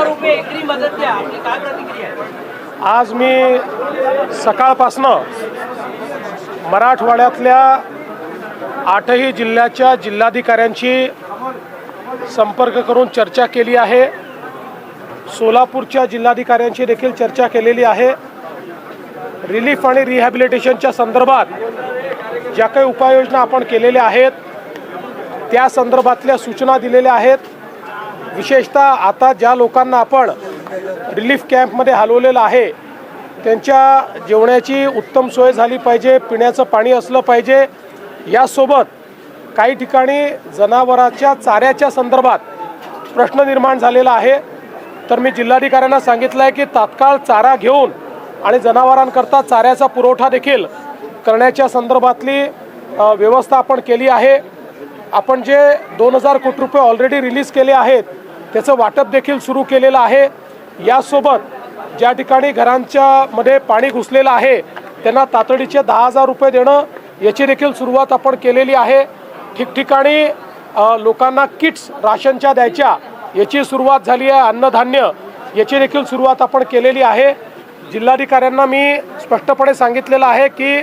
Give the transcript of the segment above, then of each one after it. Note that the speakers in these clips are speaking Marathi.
10,000 रुपये एकरी मदत द्या, आपली काय प्रतिक्रिया आहे? आज मी सकाळपासनं मराठवाड्यातल्या 8ही जिल्ह्याच्या जिल्हाधिकाऱ्यांशी संपर्क करून चर्चा केली आहे। सोलापूरच्या जिल्हाधिकाऱ्यांशी देखील चर्चा केलेली आहे। रिलीफ आणि रिहॅबिलिटेशनच्या संदर्भात ज्या काही उपाययोजना आपण केलेल्या आहेत त्या संदर्भातल्या सूचना दिलेल्या आहेत। विशेषतः आता ज्या लोकांना आपण रिलीफ कॅम्पमध्ये हलवलेलं आहे त्यांच्या जेवणाची उत्तम सोय झाली पाहिजे, पिण्याचं पाणी असलं पाहिजे। यासोबत काही ठिकाणी जनावरांच्या चाऱ्याच्या संदर्भात प्रश्न निर्माण झालेला आहे, तर मी जिल्हाधिकाऱ्यांना सांगितलं आहे की तात्काळ चारा घेऊन आणि जनावरांकरता चाऱ्याचा पुरवठा देखील करण्याच्या संदर्भातली व्यवस्था आपण केली आहे। आपण जे 2000 कोटी रुपये ऑलरेडी रिलीज केले आहेत त्याचं वाटप देखील सुरू केलेलं आहे। यासोबत ज्या ठिकाणी घरांच्या मध्ये पाणी घुसलेलं आहे त्यांना तातडीचे 10,000 रुपये देणं याची देखील सुरुवात आपण केलेली आहे। ठिकठिकाणी लोकांना किट्स राशनच्या द्यायच्या याची सुरुवात झाली आहे। अन्नधान्य याची देखील सुरुवात आपण केलेली आहे। जिल्हाधिकाऱ्यांना मी स्पष्टपणे सांगितलेलं आहे की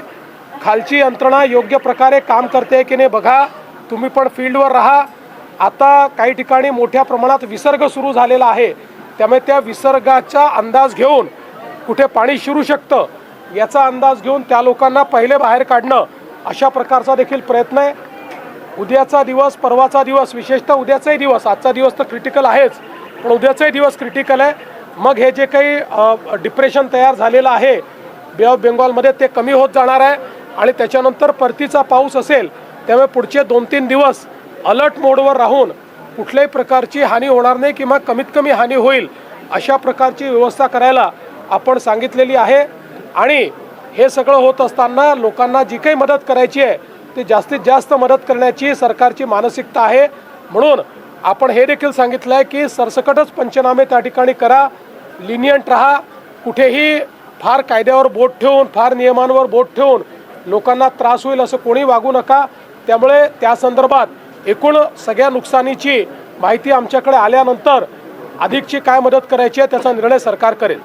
खालची यंत्रणा योग्य प्रकारे काम करते की नाही बघा, तुम्ही पण फील्डवर राहा। आता काही ठिकाणी मोठ्या प्रमाणात विसर्ग सुरू झालेला आहे, त्यामुळे त्या विसर्गाचा अंदाज घेऊन कुठे पाणी शिरू शकतं याचा अंदाज घेऊन त्या लोकांना पहिले बाहेर काढणं अशा प्रकारचा देखील प्रयत्न आहे। उद्याचा दिवस, परवाचा दिवस, विशेषतः उद्याचाही दिवस, आजचा दिवस तर क्रिटिकल आहेच पण उद्याचाही दिवस क्रिटिकल आहे। मग हे जे काही डिप्रेशन तयार झालेलं आहे बे ऑफ बेंगॉलमध्ये ते कमी होत जाणार आहे आणि त्याच्यानंतर परतीचा पाऊस असेल, त्यामुळे पुढचे 2-3 दिवस अलर्ट मोडवर राहून कुठल्याही प्रकारची हानी होणार नाही किंवा कमीत कमी हानी होईल अशा प्रकारची व्यवस्था करायला आपण सांगितलेली आहे। आणि हे सगळं होत असताना लोकांना जी काही मदत करायची आहे ते जास्तीत जास्त मदत करण्याची सरकारची मानसिकता आहे। म्हणून आपण हे देखील सांगितलं आहे की सरसकटच पंचनामे त्या ठिकाणी करा, लिनियंट राहा, कुठेही फार कायद्यावर बोट ठेवून, फार नियमांवर बोट ठेवून लोकांना त्रास होईल असं कोणी वागू नका। त्यामुळे त्या संदर्भात एकूण सगळ्या नुकसानीची माहिती आमच्याकडे आल्यानंतर अधिकची काय मदत करायची आहे त्याचा निर्णय सरकार करेल।